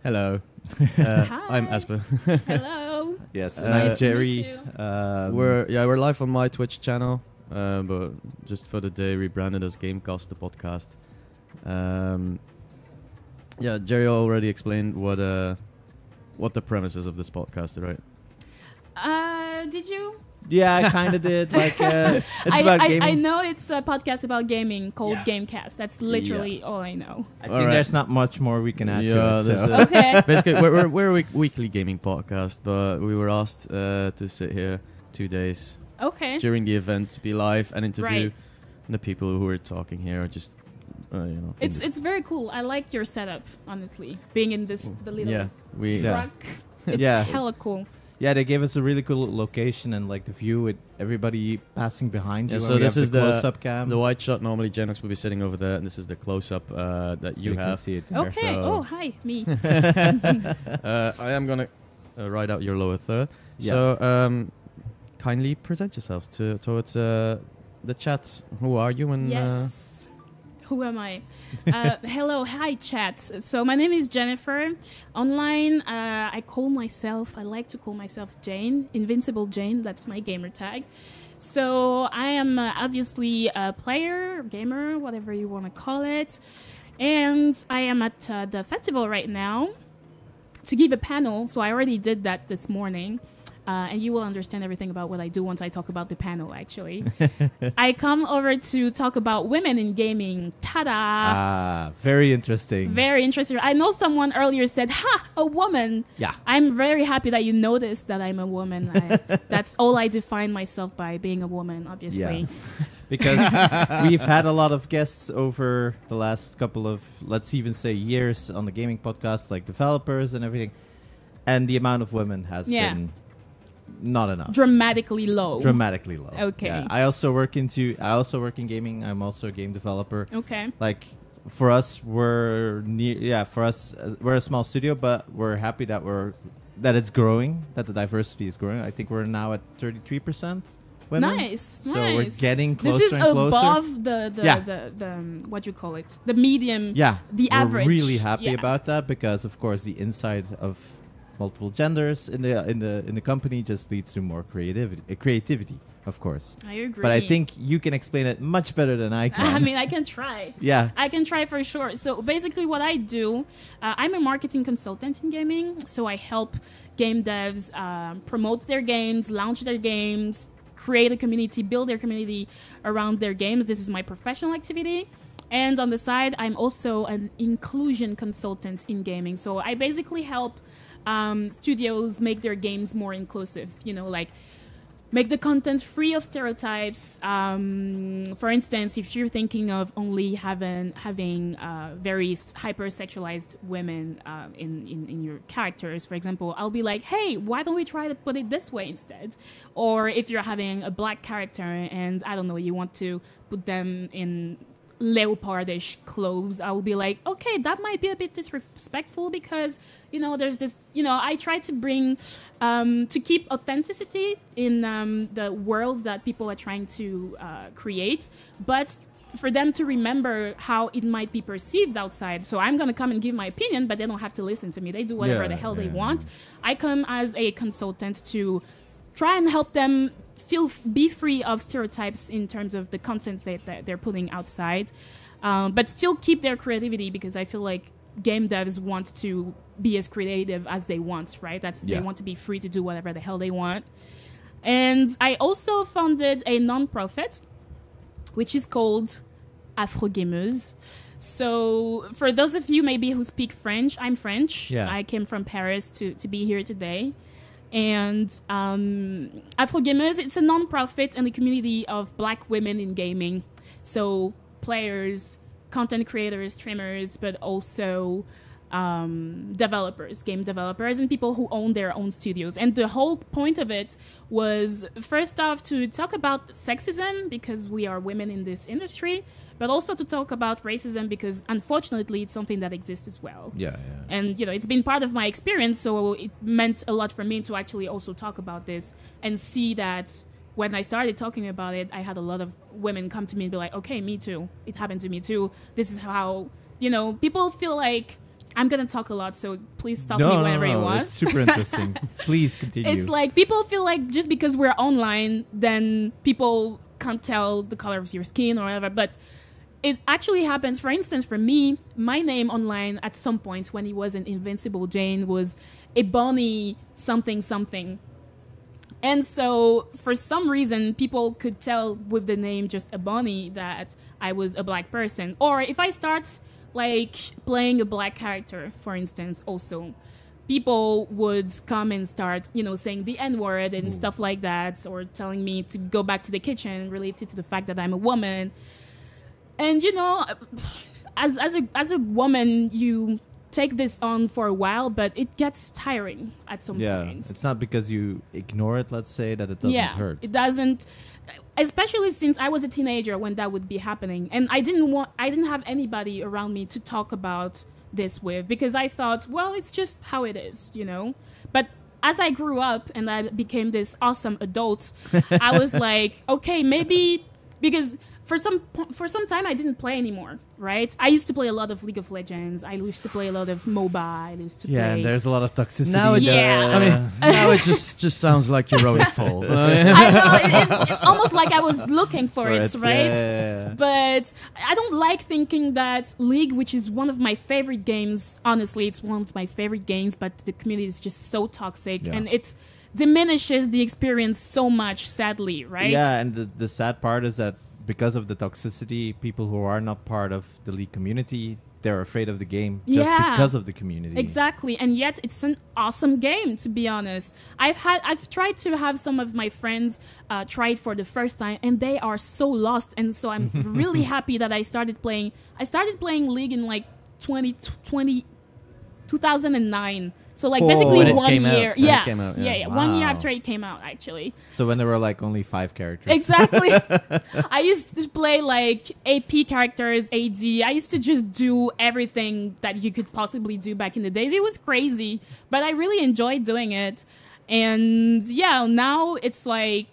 Hello. Hi. I'm Asper. Hello. Yes, and Nice I'm to Jerry. meet you. We're live on my Twitch channel, but just for the day rebranded as Game Kast, the podcast. Jerry already explained what the premise is of this podcast, right? Did you? Yeah, I kind of did. Like, it's about gaming. I know it's a podcast about gaming called Yeah. Game Kast. That's literally all I know. I All think right. there's not much more we can add Yeah, to it. there's So. a- Okay. Basically, we're a weekly gaming podcast, but we were asked to sit here 2 days Okay. during the event to be live and interview Right. the people who are talking here. Just It's very cool. I like your setup, honestly. Being in the little we Yeah. truck. It's Yeah. hella cool. Yeah, they gave us a really cool location and like the view with everybody passing behind you. Yeah, and so we this have is the close-up cam. the wide shot. Normally, Genox will be sitting over there, and this is the close-up that so you can have. see it there. Okay. so- Oh, hi. Me. I am gonna write out your lower third. Yeah. So kindly present yourself towards the chat. Who are you? And Yes. Who am I? Hello, hi chat. So my name is Jennifer. Online, I like to call myself Jane, Invincible Jane. That's my gamer tag. So I am obviously a player, gamer, whatever you want to call it. And I am at the festival right now to give a panel. So I already did that this morning. And you will understand everything about what I do once I talk about the panel, actually. I come over to talk about women in gaming. Ta-da! Very interesting. Very interesting. I know someone earlier said, ha, a woman. Yeah. I'm very happy that you noticed that I'm a woman. That's all I define myself by, being a woman, obviously. Yeah. Because we've had a lot of guests over the last couple of, let's even say, years on the gaming podcast, like developers and everything. And the amount of women has been not enough. Dramatically low. Dramatically low. Okay. Yeah. I also work in gaming. I'm also a game developer. Okay. Like for us, we're a small studio, but we're happy that it's growing, that the diversity is growing. I think we're now at 33% women. Nice. So we're getting closer This is and closer. above the what you call it? The medium. Yeah. The we're average. really happy Yeah. about that because, of course, the inside of multiple genders in the company just leads to more creativity, of course. I agree. But I think you can explain it much better than I can. I mean, I can try. Yeah. I can try for sure. So basically what I do, I'm a marketing consultant in gaming. So I help game devs promote their games, launch their games, create a community, build their community around their games. This is my professional activity. And on the side, I'm also an inclusion consultant in gaming. So I basically help studios make their games more inclusive, like make the content free of stereotypes. For instance, if you're thinking of only having very hypersexualized women in your characters, for example, I'll be like, hey, why don't we try to put it this way instead? Or if you're having a black character and, I don't know, you want to put them in leopardish clothes, I will be like, okay, that might be a bit disrespectful because, there's this, I try to bring, to keep authenticity in the worlds that people are trying to create, but for them to remember how it might be perceived outside. So I'm going to come and give my opinion, but they don't have to listen to me. They do whatever the hell they want. I come as a consultant to try and help them be free of stereotypes in terms of the content that they're putting outside, but still keep their creativity, because I feel like game devs want to be as creative as they want, right? They want to be free to do whatever the hell they want. And I also founded a non-profit, which is called Afrogameuses. So for those of you maybe who speak French, I'm French. Yeah. I came from Paris to be here today. And Afrogameuses, it's a non-profit and a community of black women in gaming. So players, content creators, streamers, but also developers, game developers, and people who own their own studios. And the whole point of it was, first off, to talk about sexism, because we are women in this industry, but also to talk about racism, because unfortunately it's something that exists as well. Yeah. And, it's been part of my experience, so it meant a lot for me to actually also talk about this and see that when I started talking about it, I had a lot of women come to me and be like, okay, me too. It happened to me too. This is how, people feel like I'm gonna talk a lot, so please stop me whenever you want. It's super interesting. Please continue. It's like people feel like just because we're online, then people can't tell the color of your skin or whatever. But it actually happens. For instance, for me, my name online at some point when it was an Invincible Jane was Ebony something something. And so for some reason, people could tell with the name just Ebony that I was a black person. Or if I start like playing a black character, for instance, also, people would come and start, saying the N-word and stuff like that, or telling me to go back to the kitchen related to the fact that I'm a woman. And, as a woman, you take this on for a while, but it gets tiring at some point. It's not because you ignore it, let's say, that it doesn't hurt. It doesn't, especially since I was a teenager when that would be happening. And I didn't have anybody around me to talk about this with, because I thought, well, it's just how it is, But as I grew up and I became this awesome adult, I was like, okay, maybe, because for some time I didn't play anymore, right? I used to play a lot of League of Legends. I used to play a lot of MOBA. I used to play... and there's a lot of toxicity. Now now it just sounds like your own fault. I know, it's almost like I was looking for it, right? Yeah. But I don't like thinking that League, which is one of my favorite games, honestly, it's one of my favorite games, but the community is just so toxic and it diminishes the experience so much, sadly, right? Yeah, and the sad part is that because of the toxicity, people who are not part of the League community, they're afraid of the game just because of the community. Exactly, and yet it's an awesome game, to be honest. I've tried to have some of my friends try it for the first time, and they are so lost. And so I'm really happy that I started playing. I started playing League in like 2009. So like basically 1 year. Yeah. 1 year after it came out, actually. So when there were like only 5 characters. Exactly. I used to play like AP characters, AD. I used to just do everything that you could possibly do back in the days. It was crazy, but I really enjoyed doing it. And now it's like,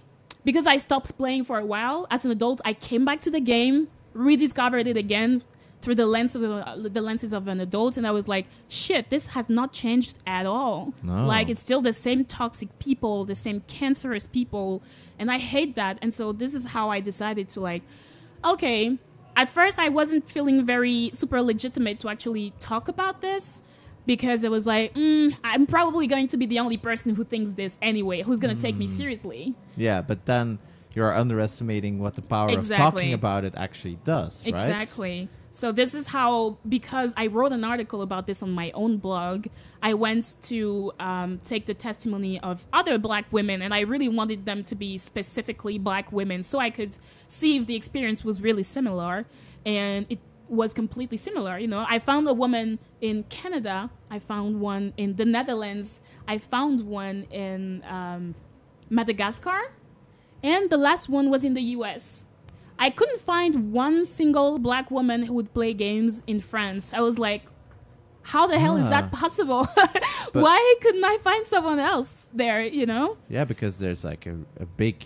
because I stopped playing for a while, as an adult, I came back to the game, rediscovered it again through the lenses of an adult, and I was like, shit, this has not changed at all. No. Like, it's still the same toxic people, the same cancerous people, and I hate that. And so this is how I decided to, like, okay, at first I wasn't feeling very super legitimate to actually talk about this, because it was like, I'm probably going to be the only person who thinks this anyway, who's going to take me seriously. Yeah, but then you're underestimating what the power of talking about it actually does, right? Exactly. So this is how, because I wrote an article about this on my own blog, I went to take the testimony of other black women, and I really wanted them to be specifically black women so I could see if the experience was really similar. And it was completely similar. I found a woman in Canada. I found one in the Netherlands. I found one in Madagascar. And the last one was in the US. I couldn't find one single black woman who would play games in France. I was like, how the hell is that possible? Why couldn't I find someone else there, Yeah, because there's like a big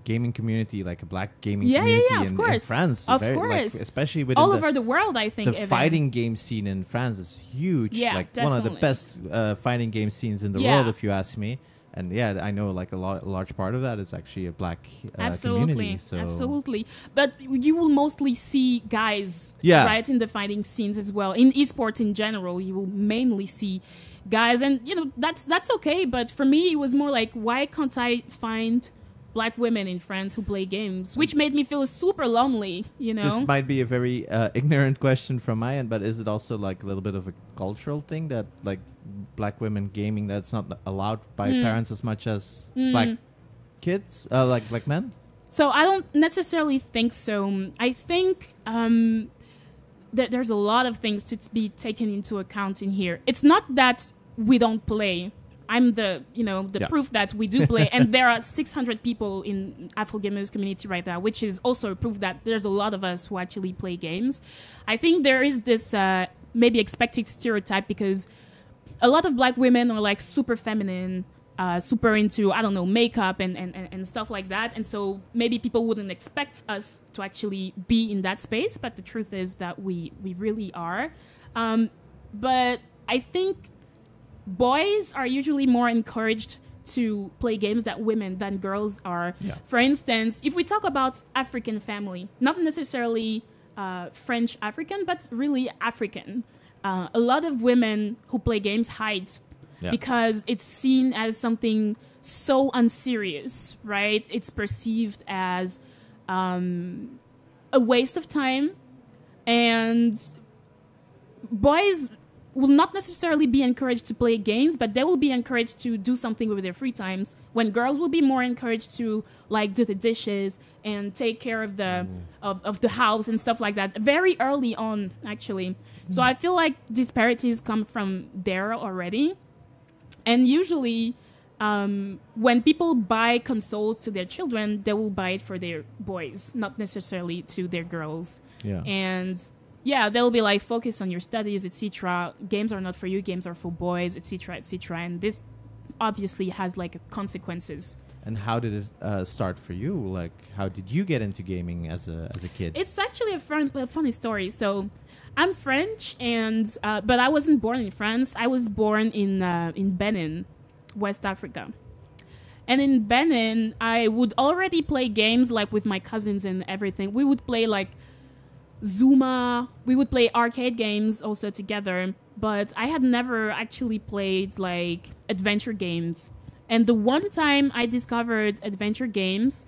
gaming community, like a black gaming community in France. Of course. Like, especially within all over the world, I think. The fighting game scene in France is huge. Yeah, like definitely. one of the best fighting game scenes in the world, if you ask me. And I know like a large part of that is actually a black community. So. Absolutely. But you will mostly see guys, right, in the fighting scenes as well. In esports in general, you will mainly see guys. And, that's okay. But for me, it was more like, why can't I find black women in France who play games? Which made me feel super lonely, This might be a very ignorant question from my end, but is it also like a little bit of a cultural thing that like black women gaming, that's not allowed by parents as much as black kids, like black men? So I don't necessarily think so. I think that there's a lot of things to be taken into account in here. It's not that we don't play. I'm the proof that we do play. And there are 600 people in Afrogameuses community right now, which is also a proof that there's a lot of us who actually play games. I think there is this maybe expected stereotype, because a lot of black women are like super feminine, super into, I don't know, makeup and stuff like that. And so maybe people wouldn't expect us to actually be in that space. But the truth is that we really are. but I think boys are usually more encouraged to play games than girls are. Yeah. For instance, if we talk about African family, not necessarily French African, but really African, a lot of women who play games hide because it's seen as something so unserious, right? It's perceived as a waste of time, and boys will not necessarily be encouraged to play games, but they will be encouraged to do something with their free times, when girls will be more encouraged to like do the dishes and take care of the of the house and stuff like that very early on, actually. So I feel like disparities come from there already. And usually when people buy consoles to their children, they will buy it for their boys, not necessarily to their girls. Yeah. And yeah, they'll be like, focus on your studies, etc. Games are not for you, games are for boys, etc., etc. And this obviously has like consequences. And how did it start for you? Like, how did you get into gaming as a kid? It's actually a funny story. So I'm French, and but I wasn't born in France. I was born in Benin, West Africa. And in Benin, I would already play games like with my cousins and everything. We would play like Zuma. We would play arcade games also together. But I had never actually played like adventure games. And the one time I discovered adventure games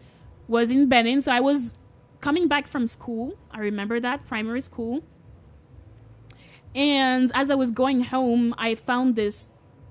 was in Benin. So I was coming back from school. I remember that, primary school. And as I was going home, I found this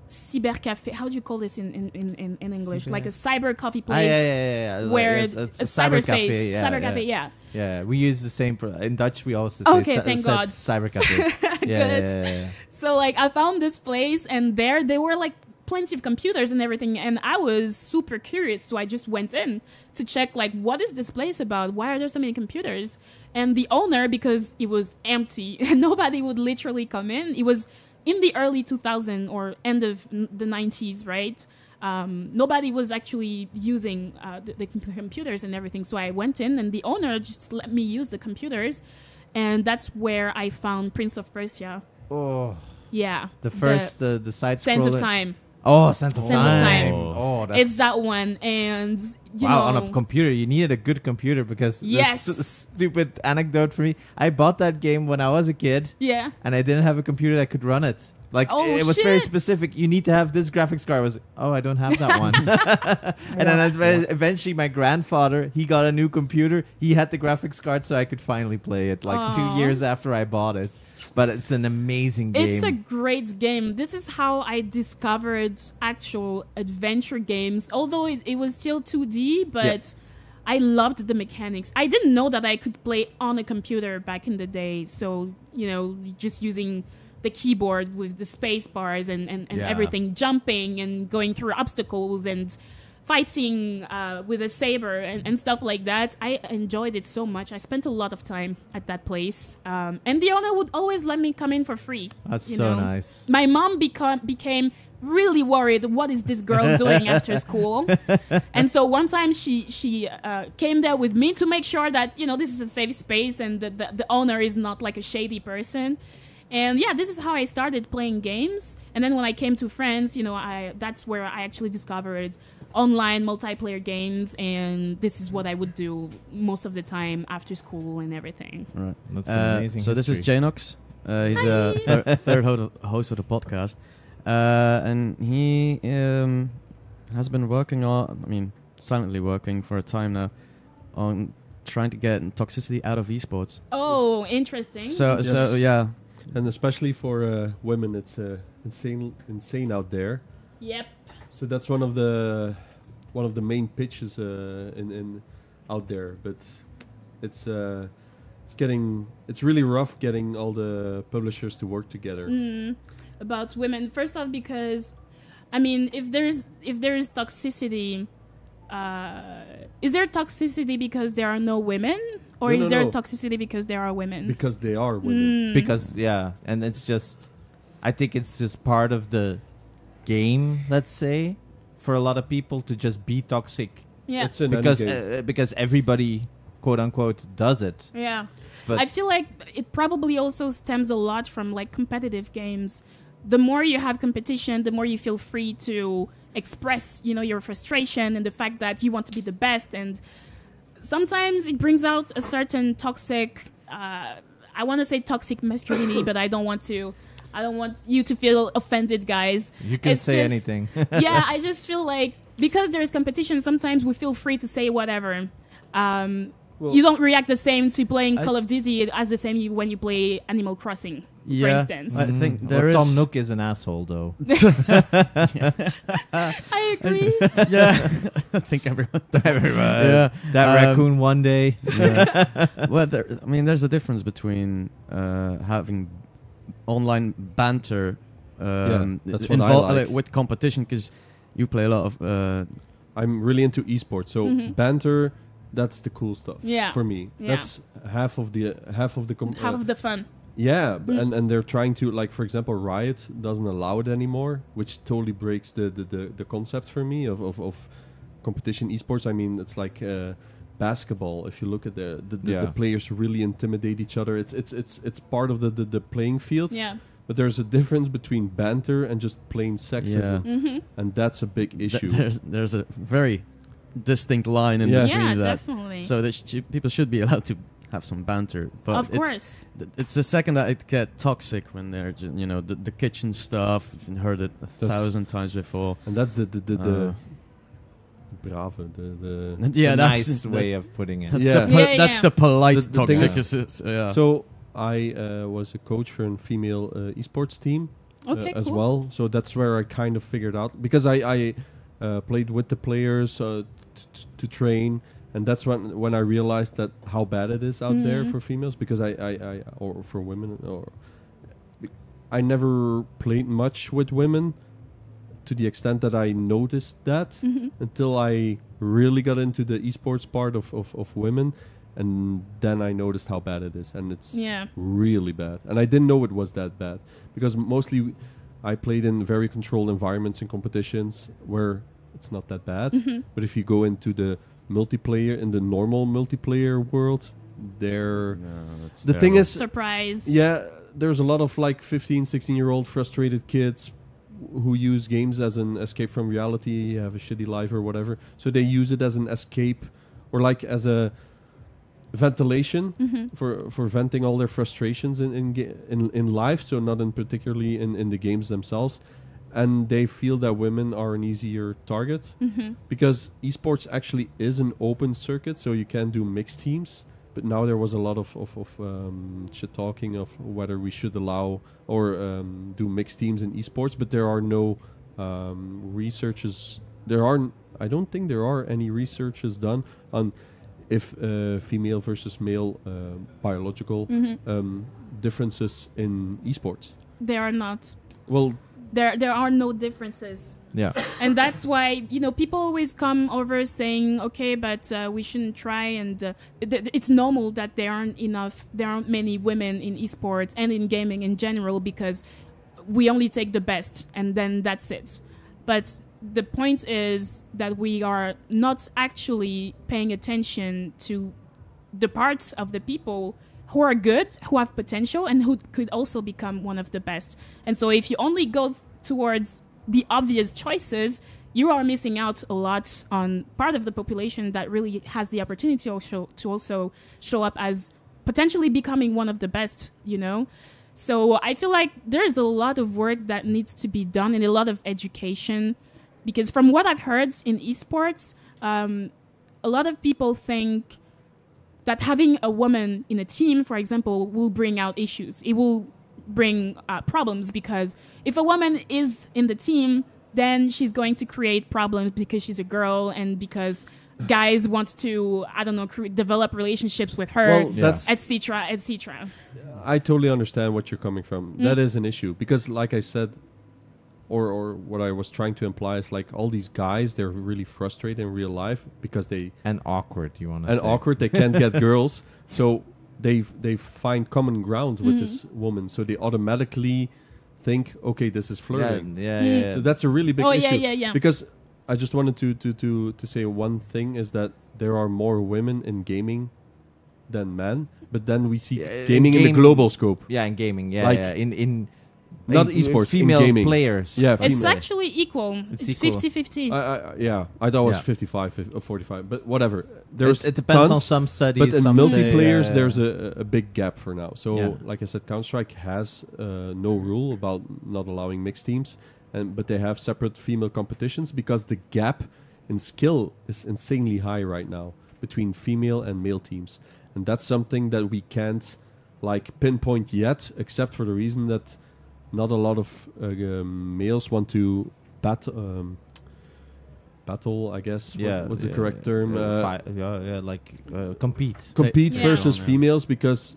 cyber cafe. How do you call this in English? Like a cyber coffee place. Yeah. Where it's a cyberspace. cafe. Cyber cafe, yeah. Yeah, we use the same. In Dutch, we also Okay, say thank God. cyber cafe. Yeah. So like I found this place, and there were like plenty of computers and everything, and I was super curious, so I just went in to check like, what is this place about? Why are there so many computers? And the owner, because it was empty and nobody would literally come in, it was in the early 2000s or end of the 90s, right? Nobody was actually using the computers and everything, so I went in, and the owner just let me use the computers, and that's where I found Prince of Persia. Oh, yeah, the first the side Sense of scroller. Time. Oh, Sense of Sense of Time. Time. Oh, that's It's that one, and you wow, know, on a computer, you needed a good computer, because Yes. this stupid anecdote for me. I bought that game when I was a kid, yeah. and I didn't have a computer that could run it. Like, Oh, it was very shit. specific. You need to have this graphics card. I was, I don't have that one. And then eventually my grandfather, he got a new computer. He had the graphics card, so I could finally play it, like Aw. 2 years after I bought it. But it's an amazing game. It's a great game. This is how I discovered actual adventure games, although it was still 2D, but I loved the mechanics. I didn't know that I could play on a computer back in the day, so, you know, just using the keyboard with the space bars and everything, jumping and going through obstacles and fighting with a saber and stuff like that. I enjoyed it so much. I spent a lot of time at that place. And the owner would always let me come in for free. That's you so know? nice. My mom became really worried. What is this girl doing after school? And so one time she came there with me to make sure that, you know, this is a safe space and the owner is not like a shady person. And yeah, this is how I started playing games. And then when I came to France, you know, that's where I actually discovered online multiplayer games, and this is what I would do most of the time after school and everything. Right. That's an amazing So this is history. Janox. He's a third host of the podcast. And he has been working on, silently working for a time now on trying to get toxicity out of esports. Oh, interesting. So yeah. And especially for women, it's insane out there. Yep. So that's one of the main pitches in out there. But it's really rough getting all the publishers to work together. About women, first off, because if there's toxicity, is there toxicity because there are no women, or is there toxicity because there are women? Because they are women. Because and it's just, I think it's just part of the game, let's say, for a lot of people to just be toxic. Yeah. It's in Because any game. because everybody quote unquote does it. Yeah. But I feel like it probably also stems a lot from like competitive games. The more you have competition, the more you feel free to express, your frustration and the fact that you want to be the best. And sometimes it brings out a certain toxic, I want to say toxic masculinity, but I don't want you to feel offended, guys. you can say anything. Yeah, I just feel like because there is competition, sometimes we feel free to say whatever. You don't react the same to playing Call of Duty as the same when you play Animal Crossing, for instance. I think there is... Tom Nook is an asshole, though. I agree. Yeah, I think everyone does. That raccoon one day. Yeah. Well, there's a difference between having online banter that's what I like. with competition, because you play a lot of... I'm really into esports, so banter... That's the cool stuff for me. Yeah. That's half of the fun. Yeah, and they're trying to, like, for example, Riot doesn't allow it anymore, which totally breaks the concept for me of competition esports. I mean, it's like basketball. If you look at the players really intimidate each other. It's part of the playing field. Yeah. But there's a difference between banter and just plain sexism, and that's a big issue. There's a very distinct line in between that. Definitely. So people should be allowed to have some banter, but of course, it's the second that it gets toxic when they're the kitchen stuff. I've heard it 1,000 times before, and that's the brave, the nice way of putting it. That's the polite toxic. So I was a coach for a female esports team as well. So that's where I kind of figured out, because I played with the players to train, and that's when I realized that how bad it is out there for females, because I or for women, or I never played much with women to the extent that I noticed that until I really got into the esports part of women, and then I noticed how bad it is, and it's really bad. And I didn't know it was that bad, because mostly I played in very controlled environments and competitions where it's not that bad. But if you go into the multiplayer, in the normal multiplayer world, the thing is, surprise. Yeah, there's a lot of like 15, 16-year-old frustrated kids who use games as an escape from reality, have a shitty life or whatever. So they use it as an escape, or like as a ventilation for venting all their frustrations in life. So not in particularly in the games themselves. And they feel that women are an easier target because esports actually is an open circuit, so you can do mixed teams. But now there was a lot of shit talking of whether we should allow or do mixed teams in esports. But there are no researches. I don't think there are any researches done on if female versus male biological differences in esports. There are not. Well, there are no differences. Yeah. And that's why, people always come over saying, okay, but we shouldn't try. And it's normal that there aren't many women in esports and in gaming in general, because we only take the best and then that's it. But the point is that we are not actually paying attention to the parts of the people who are good, who have potential, and who could also become one of the best. And so if you only go towards the obvious choices, you are missing out a lot on part of the population that really has the opportunity to also show up as potentially becoming one of the best, So I feel like there's a lot of work that needs to be done and a lot of education, because from what I've heard in esports, a lot of people think that having a woman in a team, for example, will bring out issues. It will bring problems, because if a woman is in the team, then she's going to create problems because she's a girl and because guys want to, develop relationships with her, etc., etc. I totally understand what you're coming from. That is an issue, because like I said, or what I was trying to imply is like all these guys, they're really frustrated in real life because and awkward, you want to say. And awkward, they can't get girls, so they find common ground with this woman, so they automatically think, okay, this is flirting. Yeah. So that's a really big issue. Yeah. Because I just wanted to say one thing is that there are more women in gaming than men, but then we see gaming in the global scope. Yeah, in gaming. Yeah, Like, in not esports, female in gaming. players. Yeah, it's actually equal. It's 50-50. I thought it was 55 or 45, but whatever. There's it depends tons, on some studies. but in some multiplayers, say, there's a big gap for now. So, Yeah. like I said, Counter-Strike has no rule about not allowing mixed teams, but they have separate female competitions because the gap in skill is insanely high right now between female and male teams, and that's something that we can't like pinpoint yet, except for the reason that not a lot of males want to battle, I guess. What's the correct term? Compete versus females because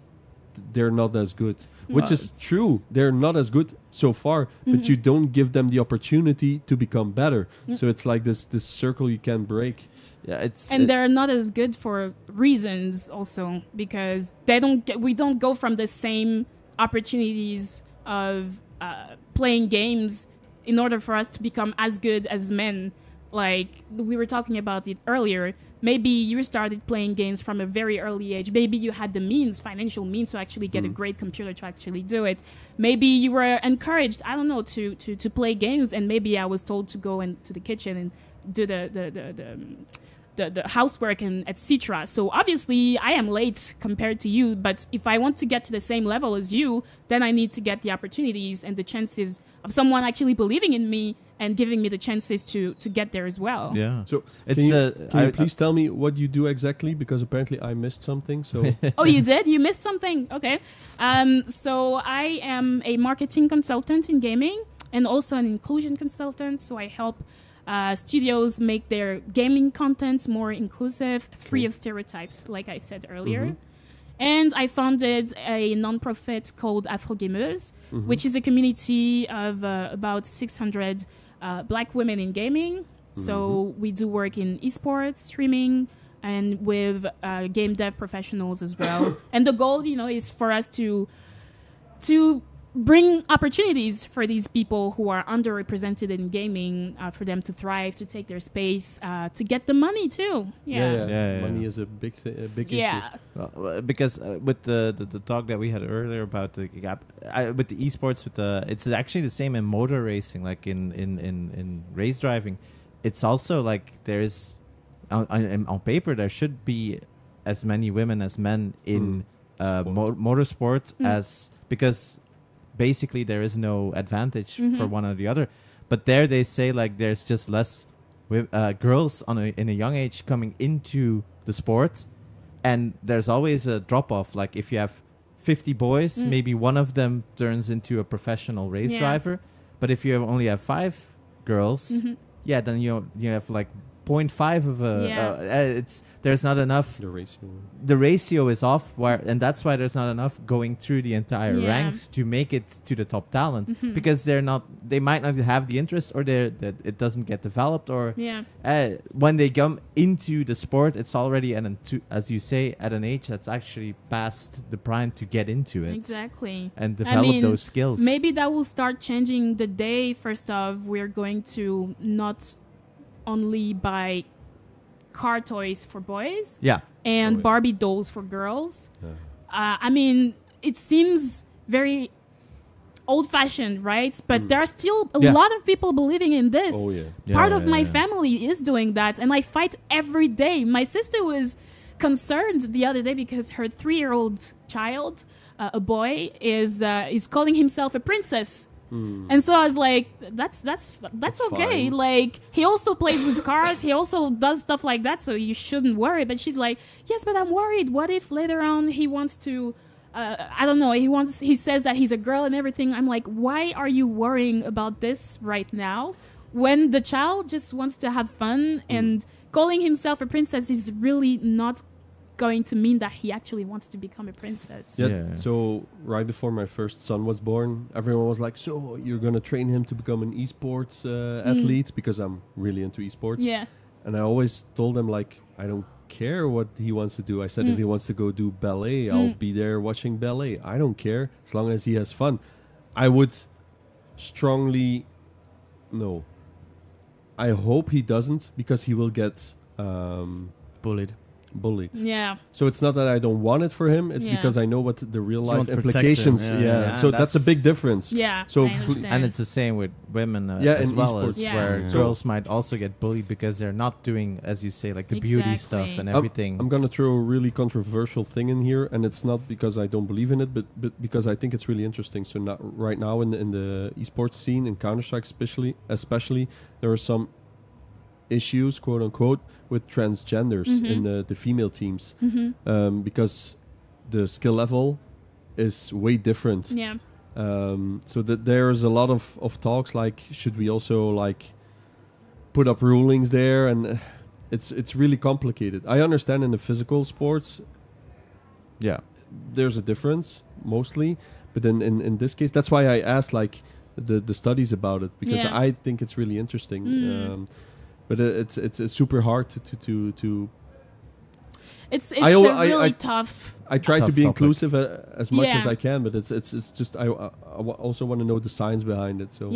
they're not as good. Which is true. They're not as good so far, but you don't give them the opportunity to become better. So it's like this circle you can't break. Yeah, they're not as good for reasons also because we don't go from the same opportunities of playing games in order for us to become as good as men. Like we were talking about it earlier, maybe you started playing games from a very early age. Maybe you had the financial means to actually get a great computer to actually do it. Maybe you were encouraged, I don't know, to play games, and maybe I was told to go into the kitchen and do the housework and etc. So obviously I am late compared to you, but if I want to get to the same level as you, then I need to get the opportunities and the chances of someone actually believing in me and giving me the chances to get there as well. Yeah. So can you please tell me what you do exactly? Because apparently I missed something. So Oh, you did? You missed something? Okay. So I am a marketing consultant in gaming and also an inclusion consultant. So I help studios make their gaming content more inclusive, free of stereotypes, like I said earlier. And I founded a non-profit called Afrogameuses, which is a community of about 600 black women in gaming. So we do work in esports, streaming, and with game dev professionals as well. And the goal, is for us to bring opportunities for these people who are underrepresented in gaming, for them to thrive, to take their space, to get the money too. Yeah. Money is a big issue. Well, because with the talk that we had earlier about the gap with the esports, it's actually the same in motor racing, like in race driving. It's also like there's on paper there should be as many women as men in motorsports as because. Basically, there is no advantage for one or the other. But there they say, like, there's just less girls in a young age coming into the sport. And there's always a drop-off. Like, if you have 50 boys, maybe one of them turns into a professional race driver. But if you only have 5 girls, then you have, like, 0.5 of a... there's not enough... The ratio is off, and that's why there's not enough going through the entire ranks to make it to the top talent. Because they might not have the interest, or it doesn't get developed, or... when they come into the sport, it's already, as you say, at an age that's actually past the prime to get into it. Exactly. And develop those skills. Maybe that will start changing the day, first off, we're going to not... only buy car toys for boys and Barbie dolls for girls. I mean, it seems very old-fashioned, right? But there are still a lot of people believing in this. Part of my family is doing that, and I fight every day. My sister was concerned the other day because her 3-year-old child, a boy, is calling himself a princess. And so I was like, that's okay. Fine. Like, he also plays with cars. He also does stuff like that. So you shouldn't worry. But she's like, yes, but I'm worried. What if later on he wants to, I don't know. He says that he's a girl and everything. I'm like, why are you worrying about this right now when the child just wants to have fun and calling himself a princess is really not going to mean that he actually wants to become a princess. So right before my first son was born, everyone was like, so you're going to train him to become an esports athlete? Because I'm really into esports. And I always told him, like, I don't care what he wants to do. I said if he wants to go do ballet, I'll be there watching ballet. I don't care as long as he has fun. I would strongly no. I hope he doesn't, because he will get bullied. bullied. Yeah. So it's not that I don't want it for him. It's because I know what the real life implications. So that's a big difference. Yeah. So I understand. And it's the same with women as well, as where girls might also get bullied because they're not doing, as you say, like the beauty stuff and everything. I'm gonna throw a really controversial thing in here, and it's not because I don't believe in it, but because I think it's really interesting. So right now in the esports scene, in Counter-Strike especially, there are some issues, quote unquote, with transgenders in the female teams, because the skill level is way different. Yeah. So that there's a lot of talks like, should we also like put up rulings there, and it's really complicated. I understand in the physical sports, there's a difference mostly, but then in this case, that's why I asked like the studies about it, because I think it's really interesting. But it's super hard to. It's really tough. I try to be inclusive as much as I can, but it's just I also want to know the science behind it. So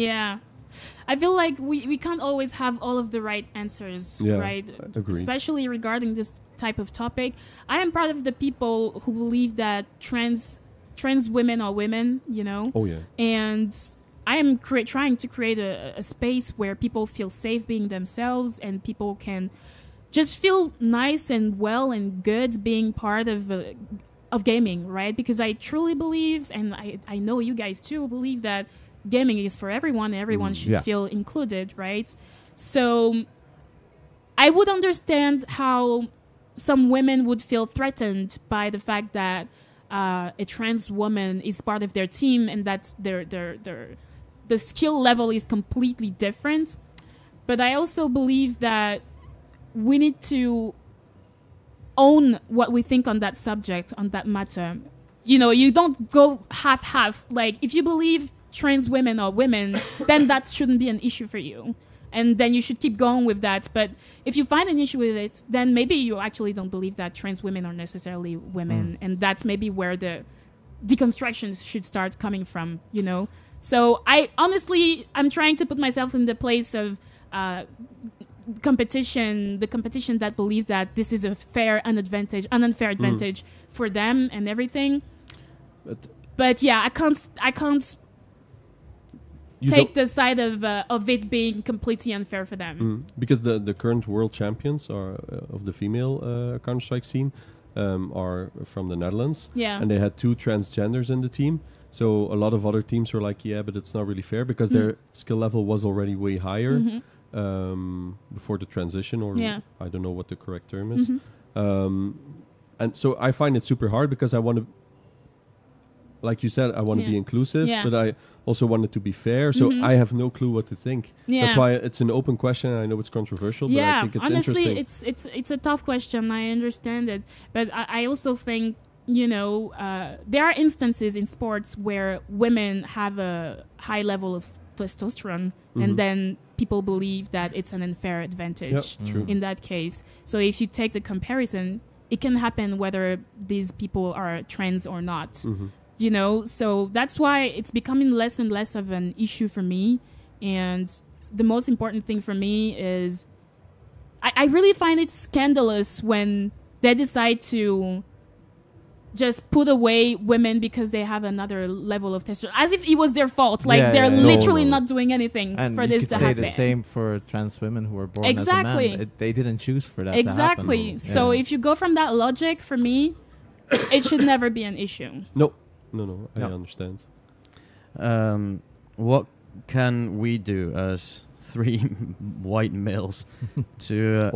I feel like we can't always have all of the right answers, right? Agreed. Especially regarding this type of topic. I am part of the people who believe that trans women are women, you know. Oh yeah. And I am trying to create a space where people feel safe being themselves, and people can just feel nice and well and good being part of gaming, right? Because I truly believe, and I know you guys too believe, that gaming is for everyone. Everyone should feel included, right? So I would understand how some women would feel threatened by the fact that a trans woman is part of their team, and that the skill level is completely different. But I also believe that we need to own what we think on that subject, on that matter. You know, you don't go half-half. Like, if you believe trans women are women, then that shouldn't be an issue for you. And then you should keep going with that. But if you find an issue with it, then maybe you actually don't believe that trans women are necessarily women. And that's maybe where the deconstructions should start coming from, you know? So I'm trying to put myself in the place of the competition that believes that this is a an unfair advantage for them and everything. But yeah, I can't take the side of it being completely unfair for them. Because the current world champions are of the female Counter-Strike scene are from the Netherlands. Yeah. And they had 2 transgenders in the team. So a lot of other teams were like, yeah, but it's not really fair, because their skill level was already way higher before the transition, or I don't know what the correct term is. And so I find it super hard, because I want to, like you said, I want to be inclusive, but I also want it to be fair. So I have no clue what to think. That's why it's an open question, and I know it's controversial, but I think it's honestly, interesting. it's a tough question. I understand it, but I also think, you know, there are instances in sports where women have a high level of testosterone, and then people believe that it's an unfair advantage in that case. So if you take the comparison, it can happen whether these people are trans or not. You know, so that's why it's becoming less and less of an issue for me. And the most important thing for me is I really find it scandalous when they decide to just put away women because they have another level of testosterone, as if it was their fault. Like they're literally not doing anything for this to happen. And you could say the same for trans women who were born as a man. They didn't choose for that to happen. So if you go from that logic, for me, it should never be an issue. No, I understand. What can we do as 3 white males to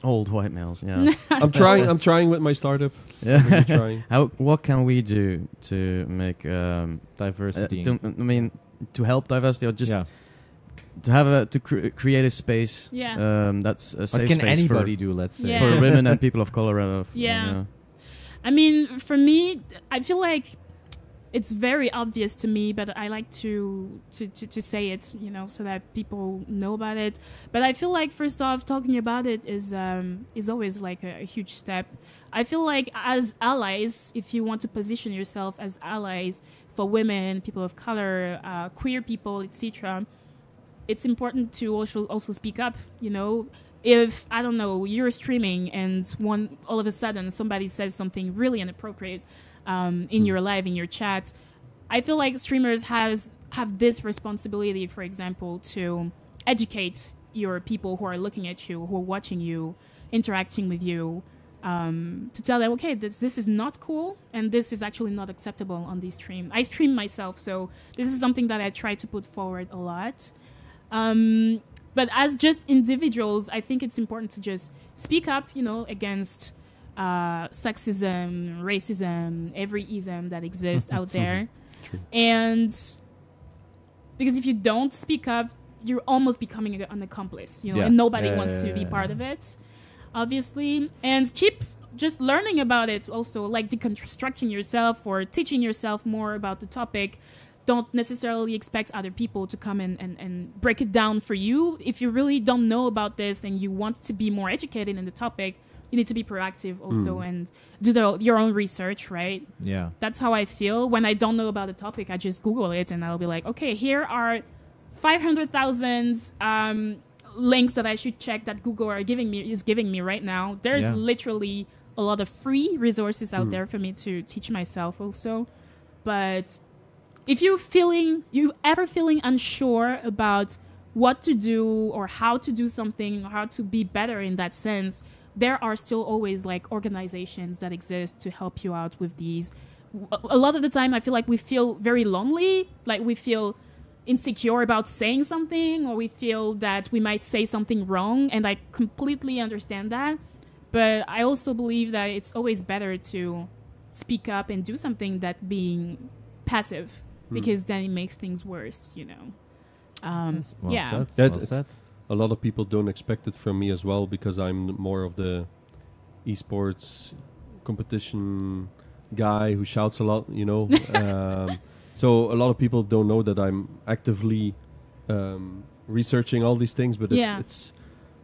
old white males? Yeah, I'm trying with my startup. What can we do to make diversity? To help diversity, or just to have create a space. That's a safe space. What can anybody do? Let's say for women and people of color. I mean, for me, I feel like it's very obvious to me, but I like to say it, you know, so that people know about it. But I feel like, first off, talking about it is always like a huge step. I feel like as allies, if you want to position yourself as allies for women, people of color, queer people, etc., it's important to also speak up, you know. If, I don't know, you're streaming and all of a sudden somebody says something really inappropriate in your live, in your chat, I feel like streamers have this responsibility, for example, to educate your people who are looking at you, who are watching you, interacting with you, to tell them, okay, this is not cool, and this is actually not acceptable on this stream. I stream myself, so this is something that I try to put forward a lot. But as just individuals, I think it's important to just speak up, you know, against sexism, racism, every ism that exists out there. True. And because if you don't speak up, you're almost becoming an accomplice, you know, and nobody wants to be part of it, obviously. And keep just learning about it also, like deconstructing yourself or teaching yourself more about the topic. Don't necessarily expect other people to come and break it down for you. If you really don't know about this and you want to be more educated in the topic, you need to be proactive also and do your own research, right? Yeah. That's how I feel. When I don't know about a topic, I just Google it and I'll be like, okay, here are 500,000 links that I should check that Google is giving me right now. There's literally a lot of free resources out there for me to teach myself also. But if you ever feeling unsure about what to do or how to do something, or how to be better in that sense, there are still always like organizations that exist to help you out with these. A lot of the time I feel like we feel very lonely, like we feel insecure about saying something, or we feel that we might say something wrong, and I completely understand that. But I also believe that it's always better to speak up and do something than being passive, because then it makes things worse, you know. Well said. A lot of people don't expect it from me as well, because I'm more of the esports competition guy who shouts a lot, you know. So a lot of people don't know that I'm actively researching all these things, but it's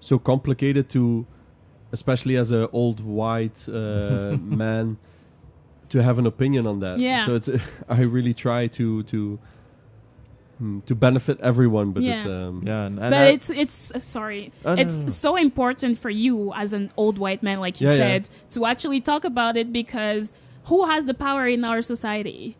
so complicated to, especially as an old white man, to have an opinion on that. Yeah. So it's I really try to benefit everyone, but it's so important for you as an old white man, like you said, to actually talk about it, because who has the power in our society?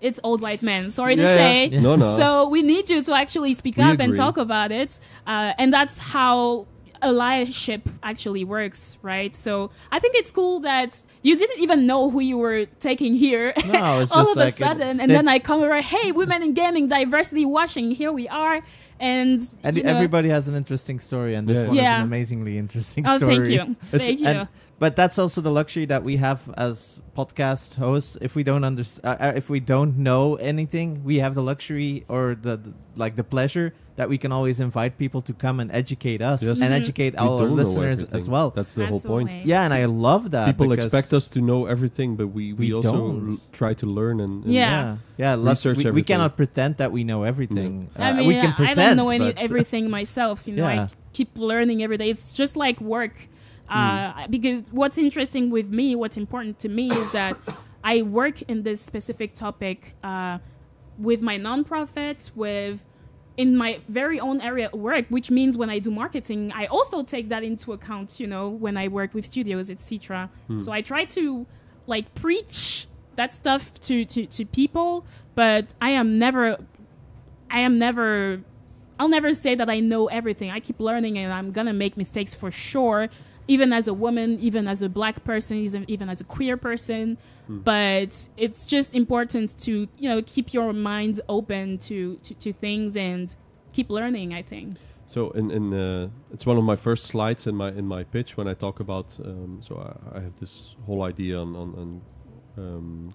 It's old white men, sorry to say. No. So we need you to actually speak up and talk about it, and that's how allyship actually works, right? So I think it's cool that you didn't even know who you were taking here. No, it's all just of a sudden, and then I come over, hey, women in gaming, diversity watching, here we are. And everybody has an interesting story, and this one is an amazingly interesting story. Thank you. But that's also the luxury that we have as podcast hosts. If we don't if we don't know anything, we have the luxury or the pleasure that we can always invite people to come and educate us and educate our listeners as well. That's the whole point. Yeah, and I love that. People expect us to know everything, but we also try to learn and research everything. We cannot pretend that we know everything. I mean, we can pretend, I don't know everything myself. You know, I keep learning every day. It's just like work. Because what's interesting with me, what's important to me is that I work in this specific topic with my nonprofits, in my very own area of work, which means when I do marketing, I also take that into account, you know, when I work with studios, etc. So I try to like preach that stuff to people, but I'll never say that I know everything. I keep learning, and I'm gonna make mistakes for sure, even as a woman, even as a black person, even as a queer person. But it's just important to, you know, keep your mind open to things and keep learning, I think. So it's one of my first slides in my pitch when I talk about. So I have this whole idea on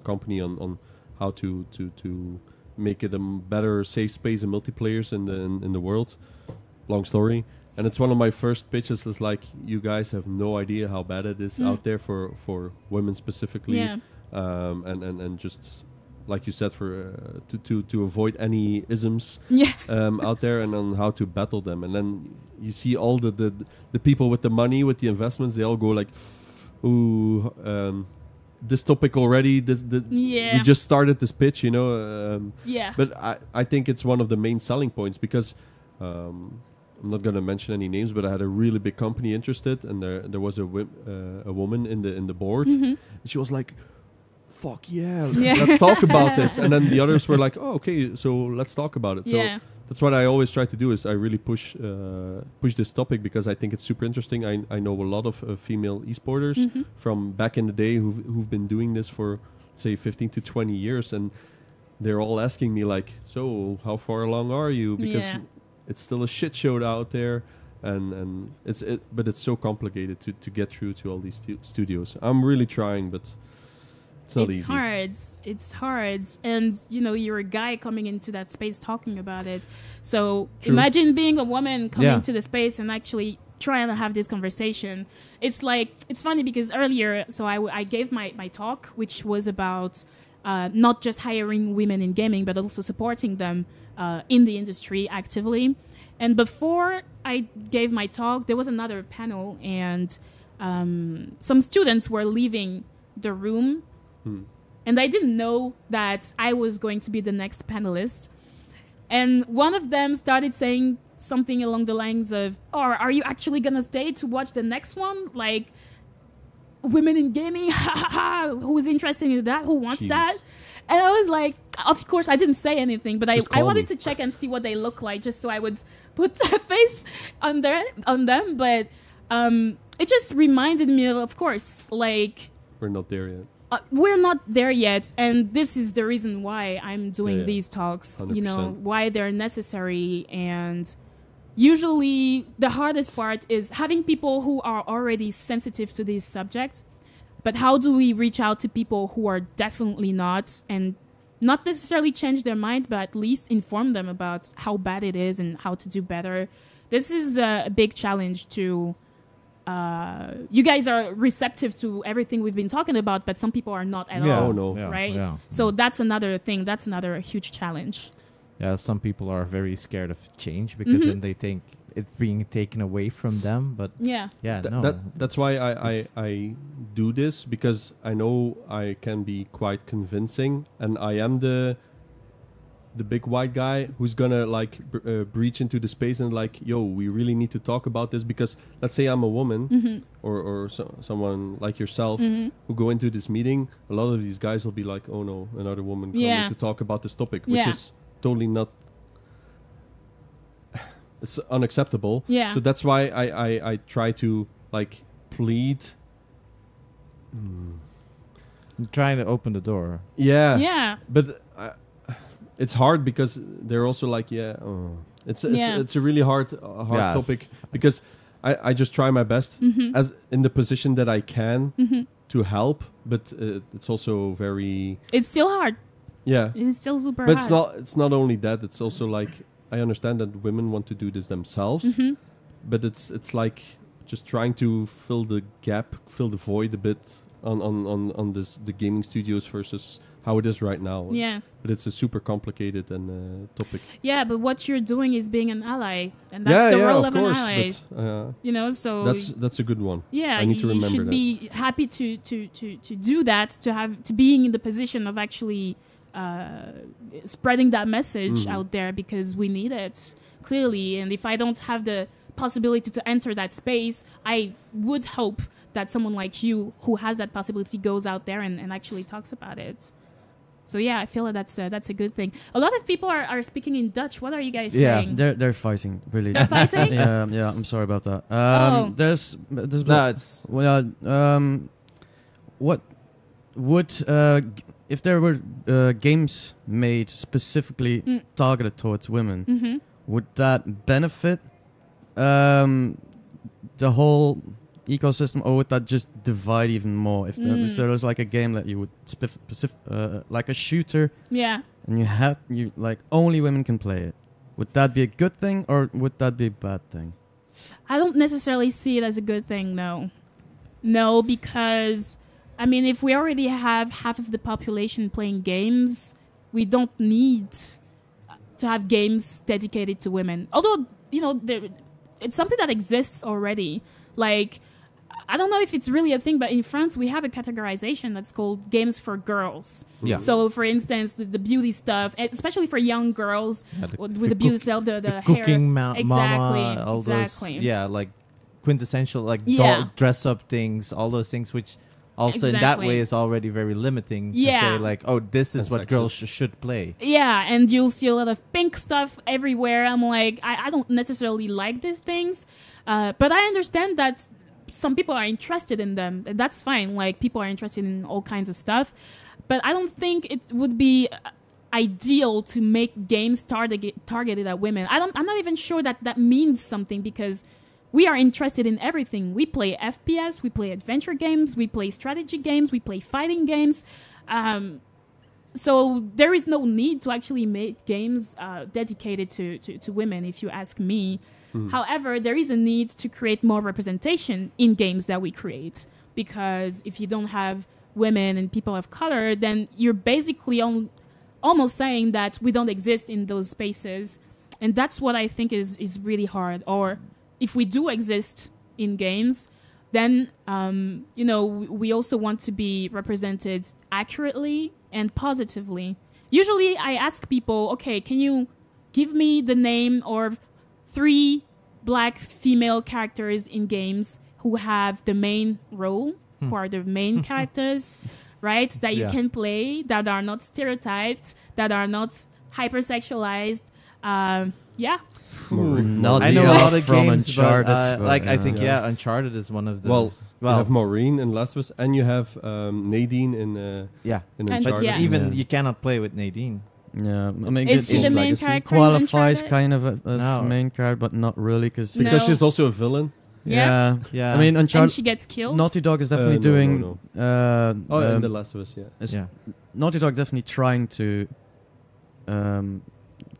company on how to make it a better safe space and multiplayers in the world. Long story. And it's one of my first pitches. Is like, you guys have no idea how bad it is out there for women specifically, and just like you said, for to avoid any isms out there, and on how to battle them. And then you see all the people with the money, with the investments, they all go like, ooh, this topic already. We just started this pitch, you know. But I think it's one of the main selling points, because I'm not gonna mention any names, but I had a really big company interested, and there was a woman in the board, and she was like, "Fuck yeah, let's talk about this." And then the others were like, "Oh, okay, so let's talk about it." So that's what I always try to do, is I really push this topic, because I think it's super interesting. I know a lot of female esporters from back in the day who've been doing this for, say, 15 to 20 years, and they're all asking me like, "So how far along are you?" Because it's still a shit show out there, and but it's so complicated to get through to all these studios. I'm really trying, but it's not easy. It's hard. And, you're a guy coming into that space talking about it. So imagine being a woman coming to the space and actually trying to have this conversation. It's funny because earlier, so I gave my talk, which was about not just hiring women in gaming, but also supporting them in the industry actively. And before I gave my talk, there was another panel, and some students were leaving the room. And I didn't know that I was going to be the next panelist. And one of them started saying something along the lines of, "Oh, are you actually going to stay to watch the next one? Like, women in gaming? Who's interested in that? Who wants that?" And I was like, of course, I didn't say anything, but I wanted to check and see what they look like, just so I would put a face on them. But it just reminded me of course, like... We're not there yet. We're not there yet, and this is the reason why I'm doing these talks, 100%. Why they're necessary. And usually the hardest part is having people who are already sensitive to this subject, but how do we reach out to people who are definitely not, and not necessarily change their mind, but at least inform them about how bad it is and how to do better. This is a big challenge to... you guys are receptive to everything we've been talking about, but some people are not at all. Oh, no. Right? Yeah. So that's another thing. That's another huge challenge. Yeah, some people are very scared of change because then they think it's being taken away from them. But that's why I do this, because I know I can be quite convincing, and I am the big white guy who's gonna breach into the space and like, "Yo, we really need to talk about this," because let's say I'm a woman or someone like yourself who go into this meeting, a lot of these guys will be like, "Oh no, another woman coming to talk about this topic," which is totally not... It's unacceptable. Yeah. So that's why I try to plead. I'm trying to open the door. Yeah. Yeah. But it's hard because they're also like, it's a really hard topic, because I just try my best as in the position that I can to help, but it's also very... It's still hard. Yeah. It's still super hard. But it's not only that, it's also like, I understand that women want to do this themselves, but it's like just trying to fill the gap, fill the void a bit on the gaming studios versus how it is right now. Yeah. But it's a super complicated topic. Yeah, but what you're doing is being an ally, and that's the role of an ally. But, so that's a good one. Yeah, I need to remember you should be happy to do that, to being in the position of actually spreading that message out there, because we need it clearly. And if I don't have the possibility to enter that space, I would hope that someone like you who has that possibility goes out there and actually talks about it. So yeah, I feel like that's a good thing. A lot of people are speaking in Dutch. What are you guys saying? Yeah, they're fighting, really. They're fighting? Yeah, I'm sorry about that. There's what would if there were games made specifically targeted towards women, would that benefit the whole ecosystem, or would that just divide even more? If there was like a game that you would like a shooter, and you only women can play it, would that be a good thing or would that be a bad thing? I don't necessarily see it as a good thing. No, because I mean, if we already have half of the population playing games, we don't need to have games dedicated to women. Although it's something that exists already. Like, I don't know if it's really a thing, but in France we have a categorization that's called games for girls. Yeah. So, for instance, the beauty stuff, especially for young girls, with the beauty stuff, the hair, cooking exactly, mama, all exactly. those, like quintessential, like Yeah. dress up things, all those things, which also in that way is already very limiting to say like, oh, this is what girls should play. Yeah, and you'll see a lot of pink stuff everywhere. I'm like, I don't necessarily like these things, but I understand that some people are interested in them. That's fine. Like, people are interested in all kinds of stuff, but I don't think it would be ideal to make games targeted at women. I'm not even sure that means something, because we are interested in everything. We play FPS, we play adventure games, we play strategy games, we play fighting games. So there is no need to actually make games dedicated to women, if you ask me. However, there is a need to create more representation in games that we create, because if you don't have women and people of color, then you're basically almost saying that we don't exist in those spaces. And that's what I think is really hard. Or if we do exist in games, then, we also want to be represented accurately and positively. Usually I ask people, okay, can you give me the name of 3 black female characters in games who have the main role, who are the main characters, right? That you can play, that are not stereotyped, that are not hypersexualized. Yeah. I know a lot of games, Uncharted, but I think Uncharted is one of the. Well, you have Maureen in Last of Us, and you have Nadine in Uncharted. Yeah. Even you cannot play with Nadine. Yeah, I mean, is she the main character? Qualifies kind of as main character, but not really, because she's also a villain. Yeah. I mean, Uncharted. And she gets killed. Naughty Dog is definitely doing. In The Last of Us, Naughty Dog definitely trying to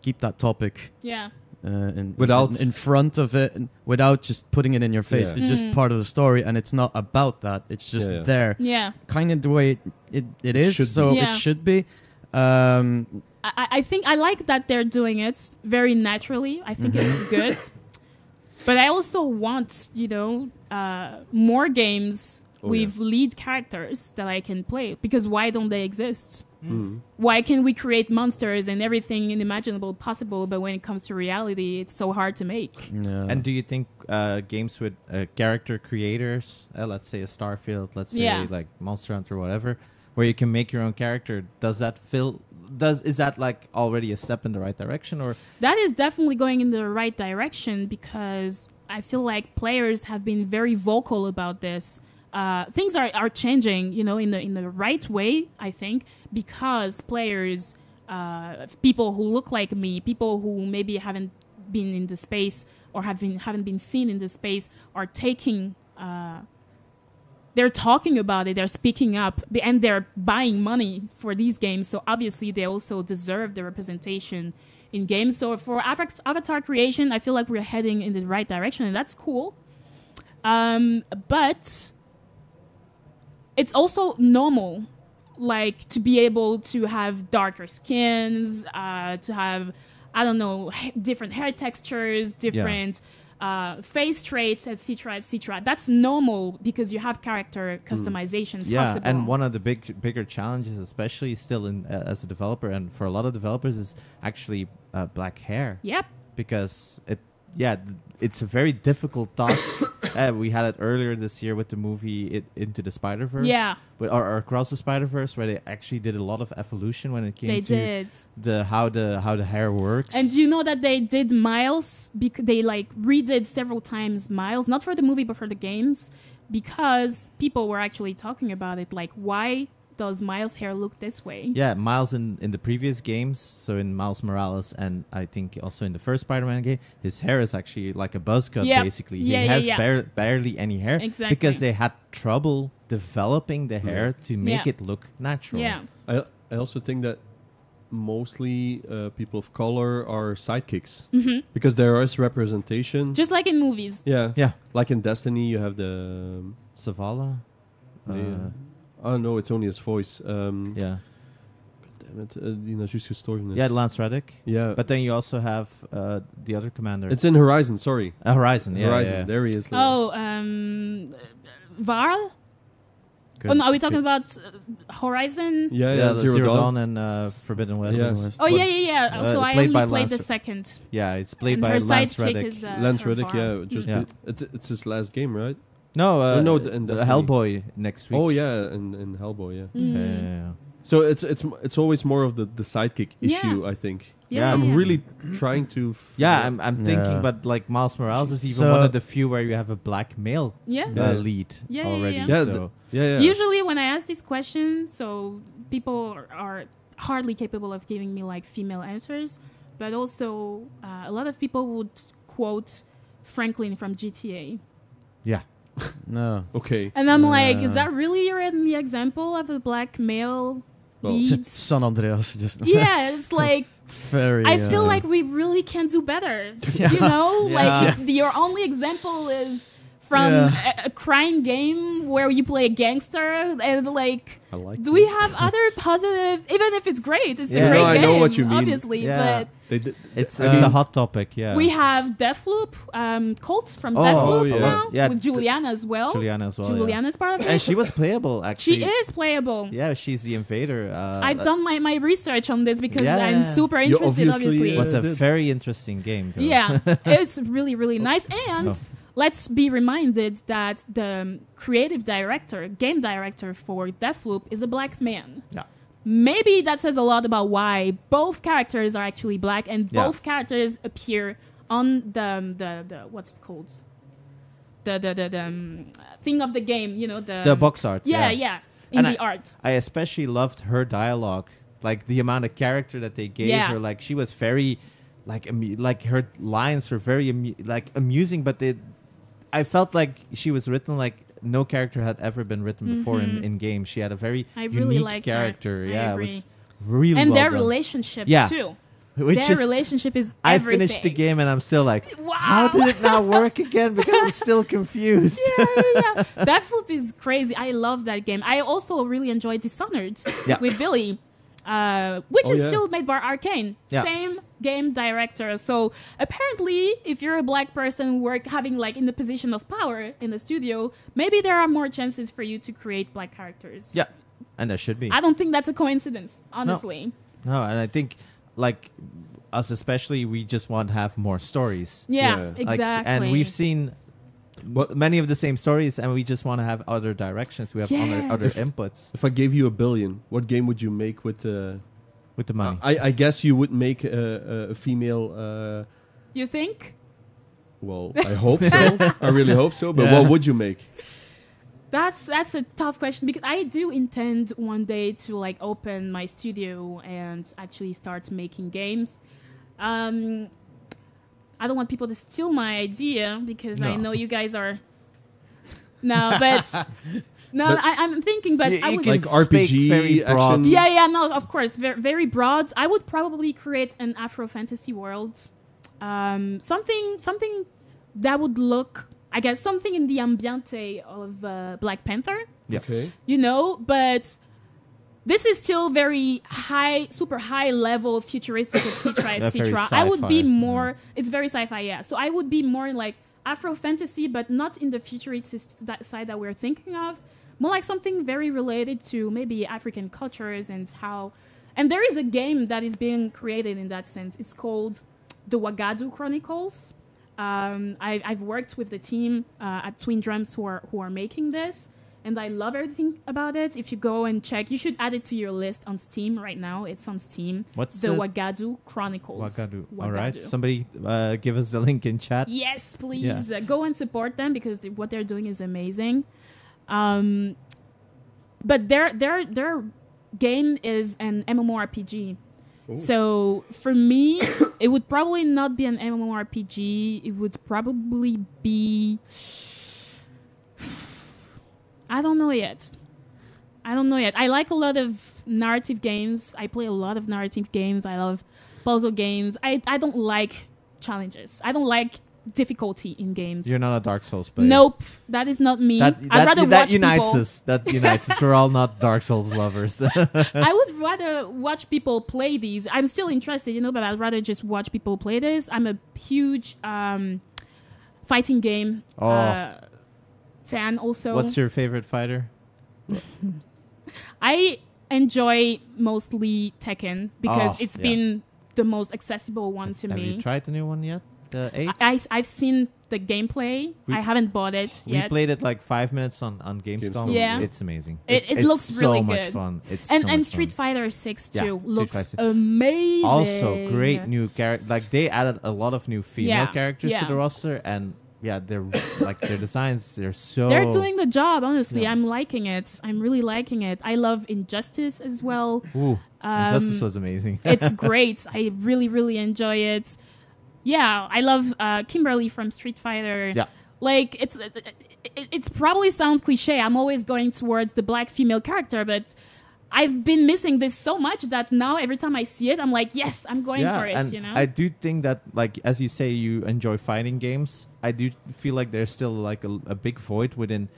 keep that topic. Yeah. In front of it, without just putting it in your face. It's just part of the story, and it's not about that. It's just there. Yeah. Kind of the way it is. It should be. I think I like that they're doing it very naturally. I think it's good. But I also want, more games with lead characters that I can play. Because why don't they exist? Why can we create monsters and everything unimaginable possible, but when it comes to reality, it's so hard to make? Yeah. And do you think games with character creators, let's say a Starfield, let's say like Monster Hunter or whatever, where you can make your own character, is that like already a step in the right direction? Or that is definitely going in the right direction, because I feel like players have been very vocal about this. Things are changing, in the right way, I think, because players, people who look like me, people who maybe haven't been in the space or haven't been seen in the space, are taking. They're talking about it. They're speaking up, and they're buying money for these games. So obviously, they also deserve the representation in games. So for avatar creation, I feel like we're heading in the right direction, and that's cool. But it's also normal, like, to be able to have darker skins, to have, different hair textures, different face traits, etc., etc. That's normal, because you have character customization possible. And one of the bigger challenges, especially still as a developer, and for a lot of developers, is actually black hair. Yep. Because it's a very difficult task. We had it earlier this year with the movie Into the Spider-Verse. Yeah. Or Across the Spider-Verse, where they actually did a lot of evolution when it came to how the hair works. And you know that they did Miles, they redid several times Miles, not for the movie but for the games, because people were actually talking about it, like, why does Miles' hair look this way? Yeah, Miles in the previous games, so in Miles Morales, and I think also in the first Spider-Man game, his hair is actually like a buzz cut, basically. He has barely any hair, because they had trouble developing the hair to make it look natural. Yeah. I also think that mostly people of color are sidekicks, because there is representation. Just like in movies. Yeah. Like in Destiny, you have the... Savala? Oh no, it's only his voice. God damn it, just gestorven is. Yeah, Lance Reddick. Yeah. But then you also have the other commander. It's in Horizon, sorry. Horizon, Horizon, there he is. Var? Good. Oh, no, are we talking about Horizon? Yeah, the Zero Dawn and Forbidden West. Yeah. Oh, yeah. So I played only by played the Lance- second. Yeah, it's played And by her Lance sidekick Reddick. is Lance her Reddick, Var. it's his last game, right? No, no, the and Destiny. Hellboy next week. Oh yeah, in Hellboy, yeah. Mm. So it's always more of the sidekick issue, I think. Yeah. I'm really trying to. I'm thinking, but like Miles Morales is even So- one of the few where you have a black male lead Yeah, already. yeah. Yeah, So Usually when I ask this question, so people are hardly capable of giving me like female answers, but also a lot of people would quote Franklin from GTA. yeah. No. Okay. And I'm like, is that really your only example of a black male lead? San Andreas, just Yeah, it's like, very. I feel like we really can do better. You know, like if your only example is from a crime game where you play a gangster, and like, I like. do we have other positive? Even if it's great, it's a Yeah. great No, I game. know what you mean. Obviously, Yeah. but It's I mean- a hot topic. Yeah. we have Deathloop, Colt from Oh, Deathloop yeah. now Yeah, with Juliana as well. Juliana as well. Juliana's part of it. And she was playable actually. She is playable. Yeah, she's the invader. I've done my research on this because Yeah. I'm super You interested, obviously, It was a did. very interesting game. Though. Yeah, it's really, really nice. And let's be reminded that the creative director, game director for Deathloop is a black man. Yeah. Maybe that says a lot about why both characters are actually black and both characters appear on the what's it called? The thing of the game, you know, the box art. Yeah, in And the art. I especially loved her dialogue, like the amount of character that they gave Yeah. her. Like she was very, like her lines were very amusing, but I felt like she was written like no character had ever been written before in games. She had a very I really unique liked her. character. I Yeah, agree. it was really And well their done. relationship Yeah. too. Which Their is, relationship is I everything. finished the game and I'm still like, Wow. how did it not work again? Because I'm still confused. yeah. Deathloop is crazy. I love that game. I also really enjoyed Dishonored with Billy, which is still made by Arcane. Yeah. Same game director. So apparently, if you're a black person having like in the position of power in the studio, maybe there are more chances for you to create black characters. Yeah, and there should be. I don't think that's a coincidence, honestly. No, and I think like us especially, we just want to have more stories. Yeah, Yeah. Like, exactly. and we've seen many of the same stories, and we just want to have other directions. We have other inputs If I gave you $1 billion, what game would you make with the money. I guess you would make a female. You think? Well, I hope so. I really hope so. But what would you make? That's a tough question because I do intend one day to like open my studio and actually start making games. I don't want people to steal my idea because I know you guys are. I'm thinking, but I would like RPG, very broad. action. Yeah, of course, very, very broad. I would probably create an Afro fantasy world, something that would look, I guess, something in the ambiente of Black Panther. Yeah. Okay. You know, but this is still very high, super high level, futuristic, etc., etc. I would be more. It's very sci-fi, yeah. So I would be more like Afro fantasy, but not in the futuristic side that we're thinking of. More like something very related to maybe African cultures and how. And there is a game that is being created in that sense. It's called the Wagadu Chronicles. I've worked with the team at Twin Drums who are making this, and I love everything about it. If you go and check, you should add it to your list on Steam right now. It's on Steam. What's the Wagadu Chronicles? Wagadu. All right. Somebody give us the link in chat. Yes, please. Go and support them because what they're doing is amazing. But their game is an MMORPG. Ooh. So for me, it would probably not be an MMORPG. It would probably be... I don't know yet. I like a lot of narrative games. I play a lot of narrative games. I love puzzle games. I don't like challenges. I don't like difficulty in games. You're not a Dark Souls player. Nope, that is not me. I'd rather watch that unites people. us. That unites us. We're all not Dark Souls lovers. I would rather watch people play these. I'm still interested, but I'd rather just watch people play this. I'm a huge fighting game fan also. What's your favorite fighter? I enjoy mostly Tekken because it's been the most accessible one to me. Have you tried the new one yet? The 8? I've seen the gameplay. I haven't bought it yet. We played it like 5 minutes on Gamescom. Yeah. It's amazing. It looks really good. It's so much fun. It's and Street Fighter 6 too looks amazing. Also, great new character. Like they added a lot of new female characters to the roster, and they're like their designs. They're doing the job. Honestly, I'm liking it. I'm really liking it. I love Injustice as well. Ooh, Injustice was amazing. It's great. I really, really enjoy it. Yeah, I love Kimberly from Street Fighter. Yeah. Like, it's probably sounds cliche. I'm always going towards the black female character, but I've been missing this so much that now every time I see it, I'm like, yes, I'm going for it, and I do think that, like, as you say, you enjoy fighting games. I do feel like there's still, like, a big void within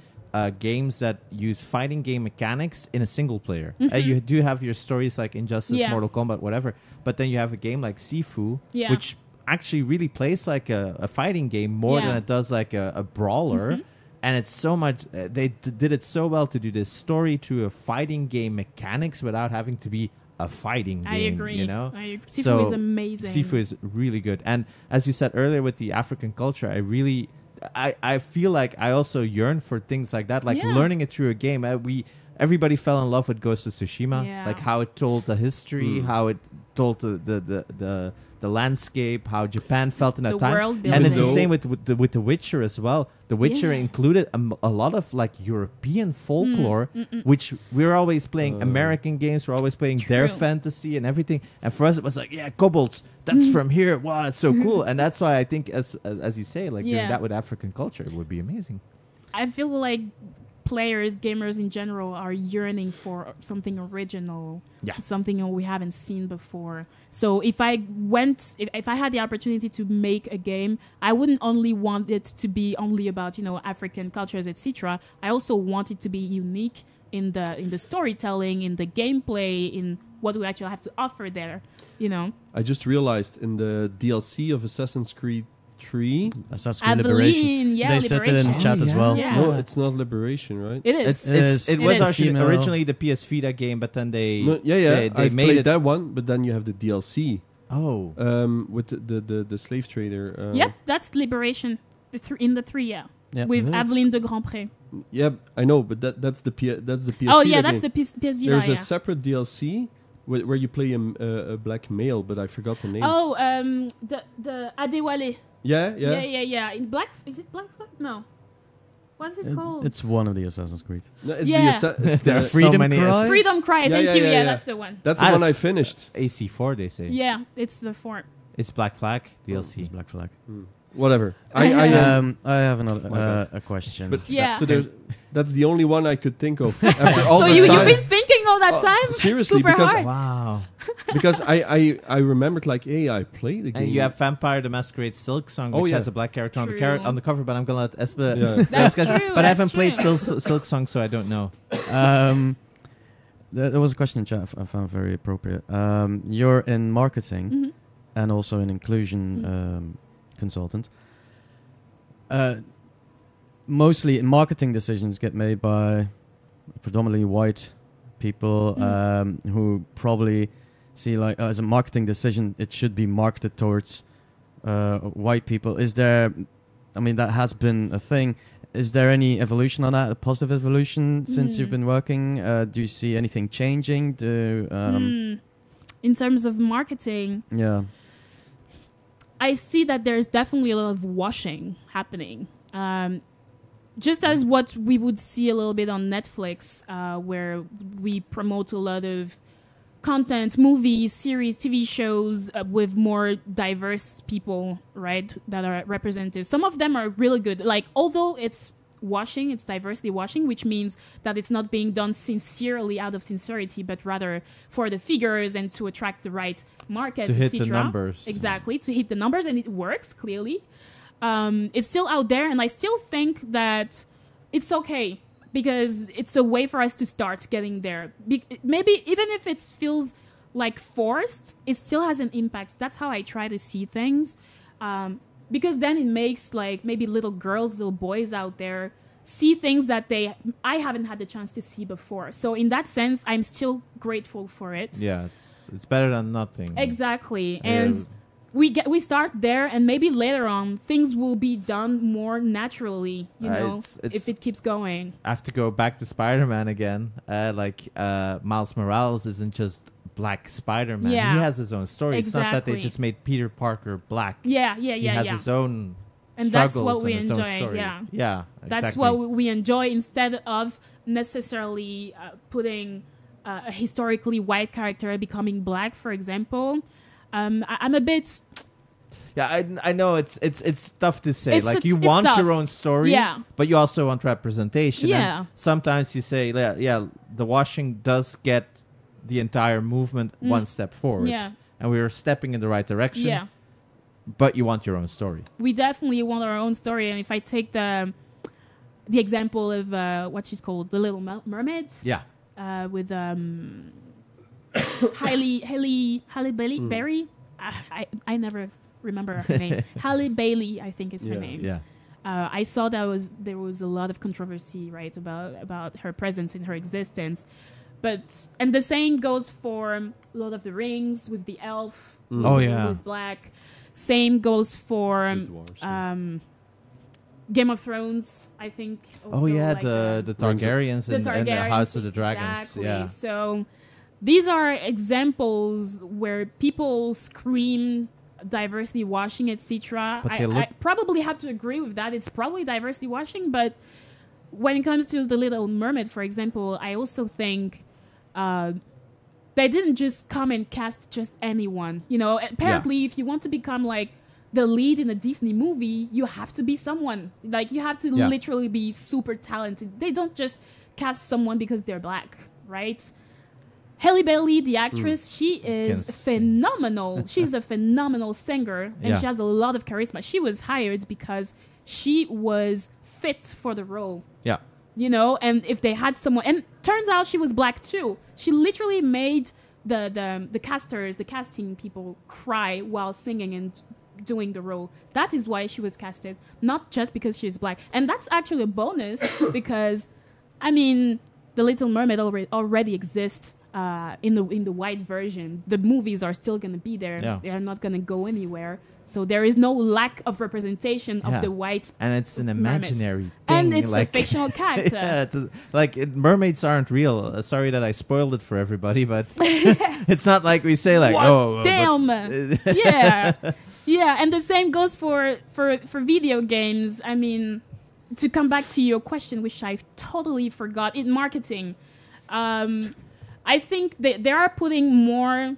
games that use fighting game mechanics in a single player. You do have your stories like Injustice, Mortal Kombat, whatever, but then you have a game like Sifu, which actually really plays like a fighting game more than it does like a brawler. And it's so much they did it so well to do this story to a fighting game mechanics without having to be a fighting game. I agree. You know, Sifu is amazing. Sifu is really good. And as you said earlier with the African culture, I feel like I also yearn for things like that, like learning it through a game. Everybody fell in love with Ghost of Tsushima, like how it told the history, how it told the landscape, how Japan felt in that time. World and it's the same with The Witcher as well. The Witcher included a lot of like European folklore, which we're always playing American games. We're always playing their fantasy and everything. And for us, it was like, kobolds, that's from here. Wow, it's so cool. And that's why I think, as you say, like doing that with African culture, it would be amazing. I feel like gamers in general are yearning for something original, something we haven't seen before. So if I had the opportunity to make a game, I wouldn't only want it to be only about, African cultures, etc. I also want it to be unique in the storytelling, in the gameplay, in what we actually have to offer there, I just realized in the DLC of Assassin's Creed 3, Assassin's Creed Liberation. They said it in the chat as well. Yeah. No, it's not Liberation, right? It is. It was originally the PS Vita game, but then they they made played it that one, but then you have the DLC. Oh, with the slave trader. That's Liberation. In the 3, with Aveline de Grandpré. Yeah, I know, but that's the PS Oh Vita yeah, that's game. the PS Vita. There's a separate DLC where you play a black male, but I forgot the name. Oh, the Adewale. Yeah. In Black, is it Black Flag? No. What's it called? It's one of the Assassin's Creed. No, it's the Freedom Cry. Freedom Cry. Thank you. Yeah, that's the one. That's the one I finished. AC4, they say. Yeah, it's the 4. It's Black Flag DLC. It's Black Flag. Whatever. I have another a question. But so that's the only one I could think of. After all so you've been thinking all that time? Seriously, super because hard. Wow. Because I remembered like, hey, I played the game. And you have Vampire the Masquerade Silk Song, which has a black character on the cover, but I'm gonna let Espe. That's true. But I haven't played Silk Song, so I don't know. There was a question in chat I found very appropriate. You're in marketing and also an inclusion consultant. Mostly marketing decisions get made by predominantly white people who probably see like as a marketing decision it should be marketed towards white people. Is there, I mean that has been a thing, is there any evolution on that, a positive evolution since you've been working? Do you see anything changing? In terms of marketing, I see that there's definitely a lot of washing happening. Just as what we would see a little bit on Netflix, where we promote a lot of content, movies, series, TV shows with more diverse people, right, that are represented. Some of them are really good. Like, although it's washing, it's diversity washing, which means that it's not being done sincerely out of sincerity, but rather for the figures and to attract the right market, to hit the numbers. Exactly, to hit the numbers, and it works clearly. It's still out there, and I still think that it's okay because it's a way for us to start getting there. Maybe even if it feels like forced, it still has an impact. That's how I try to see things, because then it makes like maybe little girls, little boys out there see things that I haven't had the chance to see before. So in that sense, I'm still grateful for it. Yeah, it's better than nothing. Exactly. And we start there, and maybe later on things will be done more naturally, you know, if it keeps going. I have to go back to Spider-Man again. Miles Morales isn't just Black Spider-Man. Yeah. He has his own story. Exactly. It's not that they just made Peter Parker black. Yeah. He has his own and struggles that's what we and his own enjoy. story. Yeah. Yeah, That's exactly. what we enjoy, instead of necessarily putting a historically white character becoming black, for example. I'm a bit... Yeah, I know it's tough to say. You it's want tough. your own story, Yeah. but you also want representation. Yeah. And sometimes you say, the washing does get the entire movement one step forward. Yeah. And we're stepping in the right direction. Yeah. But you want your own story. We definitely want our own story. And if I take the example of what she's called, The Little Mermaid. Yeah. With Halle Berry. I never remember her name. Halle Bailey, I think is her name. Yeah. I saw there was a lot of controversy, right, about her presence in her existence. And the same goes for Lord of the Rings with the elf who is black. Same goes for Game of Thrones, I think. Also, the Targaryens in the House of the Dragons. Exactly. Yeah. So these are examples where people scream diversity washing, etc. I probably have to agree with that. It's probably diversity washing, but when it comes to The Little Mermaid, for example, I also think they didn't just come and cast just anyone. You know, apparently, if you want to become like the lead in a Disney movie, you have to be someone. Like, you have to literally be super talented. They don't just cast someone because they're black, right? Halle Bailey, the actress, she is phenomenal. She's a phenomenal singer, and she has a lot of charisma. She was hired because she was fit for the role. Yeah. You know, and if they had someone, and turns out she was black too. She literally made the casting people cry while singing and doing the role. That is why she was casted, not just because she's black. And that's actually a bonus because, I mean, The Little Mermaid already exists in the white version. The movies are still going to be there. Yeah. They are not going to go anywhere. So there is no lack of representation of the white and it's an imaginary mermaid. thing. And it's a fictional character. Mermaids aren't real. Sorry that I spoiled it for everybody, but it's not like we say like, what? Damn. Yeah. And the same goes for video games. I mean, to come back to your question, which I totally forgot, in marketing, I think they are putting more...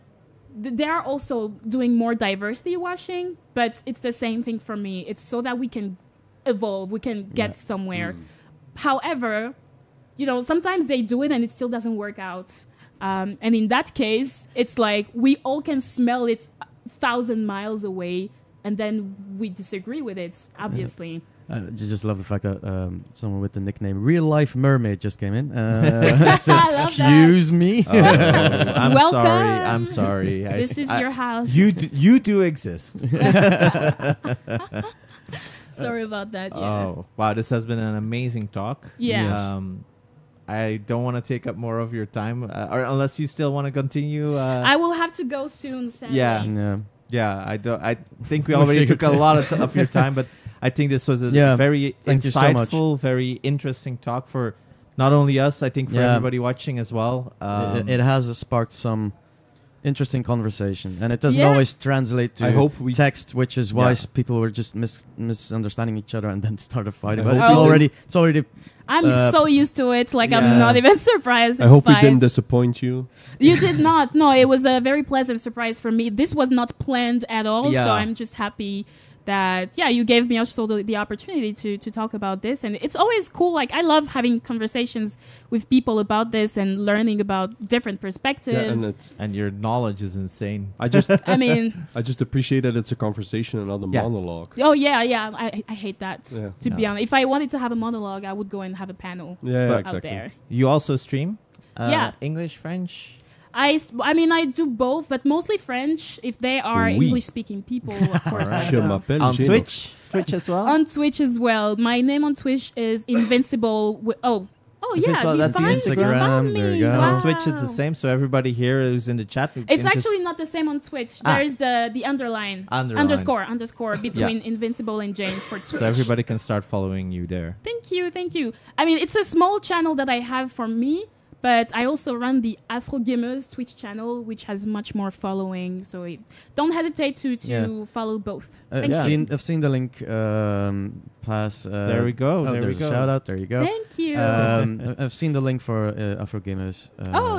They are also doing more diversity washing, but it's the same thing for me. It's so that we can evolve, we can get somewhere. However, you know, sometimes they do it and it still doesn't work out. And in that case, it's like we all can smell it 1,000 miles away, and then we disagree with it, obviously. I just love the fact that someone with the nickname Real Life Mermaid just came in. Said, excuse me. I'm sorry. This is your house. You do exist. Sorry about that. Yeah. Oh, wow. This has been an amazing talk. Yeah. I don't want to take up more of your time, or unless you still want to continue. I will have to go soon, sadly. Yeah. I think we already took a lot of your time, but I think this was a very insightful, very interesting talk for not only us, I think for everybody watching as well. It has sparked some interesting conversation, and it doesn't always translate to text, which is why people were just misunderstanding each other and then started fighting. But it's already. I'm so used to it. Like, I'm not even surprised. I hope we didn't disappoint you. You did not. No, it was a very pleasant surprise for me. This was not planned at all, so I'm just happy that you gave me also the opportunity to talk about this. And it's always cool. Like, I love having conversations with people about this and learning about different perspectives. And your knowledge is insane. I just appreciate that it's a conversation and not a monologue. Oh yeah. I hate that. To be honest, if I wanted to have a monologue, I would go and have a panel out there. You also stream? English, French? I mean, I do both, but mostly French. If they are English-speaking people, of course. On Twitch as well. On Twitch as well. My name on Twitch is Invincible. Well, that's the Instagram. There you go. Wow. On Twitch, it's the same. So everybody here who's in the chat, it's actually not the same on Twitch. There's the underscore between Invincible and Jane for Twitch. So everybody can start following you there. Thank you. I mean, it's a small channel that I have for me, but I also run the Afrogameuses Twitch channel, which has much more following. So don't hesitate to follow both. I've seen the link pass. There we go. There we go. Shout out. There you go. Thank you. I've seen the link for Afrogameuses.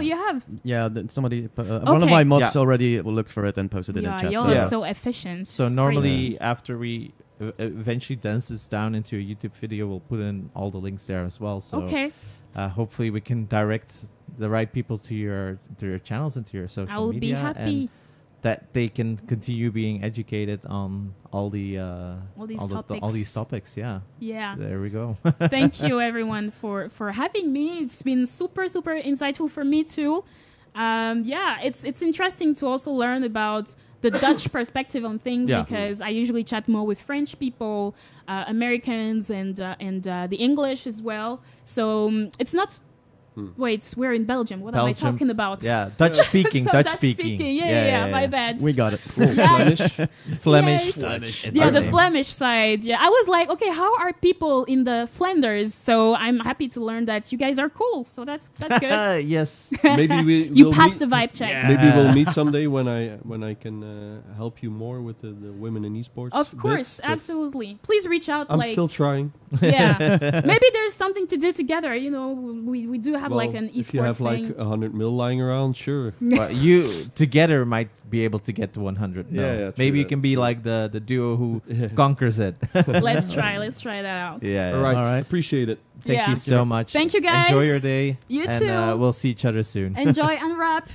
You have? Yeah, somebody. One of my mods already looked for it and posted it in chat. You're so efficient. So normally after we eventually dense this down into a YouTube video, we'll put in all the links there as well. So hopefully we can direct the right people to your channels and to your social media. I will be happy. And that they can continue being educated on all these topics. Yeah. There we go. Thank you everyone for having me. It's been super insightful for me too. It's interesting to also learn about the Dutch perspective on things because I usually chat more with French people, Americans, and the English as well. So it's not. Wait, we're in Belgium. What am I talking about? Yeah, Dutch speaking. Dutch speaking. Yeah, my bad. We got it. Flemish. Yeah, the Flemish side. Yeah, I was like, okay, how are people in the Flanders? So I'm happy to learn that you guys are cool. So that's good. Yes. Maybe you passed the vibe check. Yeah. Maybe we'll meet someday when I can help you more with the women in esports. Of course, absolutely. Please reach out. I'm still trying. Yeah, maybe there's something to do together. You know, we do have like an esports if you have thing. like 100 mil lying around, sure. But you together might be able to get to 100 mil. Yeah, maybe you can be like the duo who conquers it. Let's try that out. Yeah. All right. Appreciate it. Thank you so much. Thank you guys. Enjoy your day. You too. And we'll see each other soon. Enjoy Unwrap.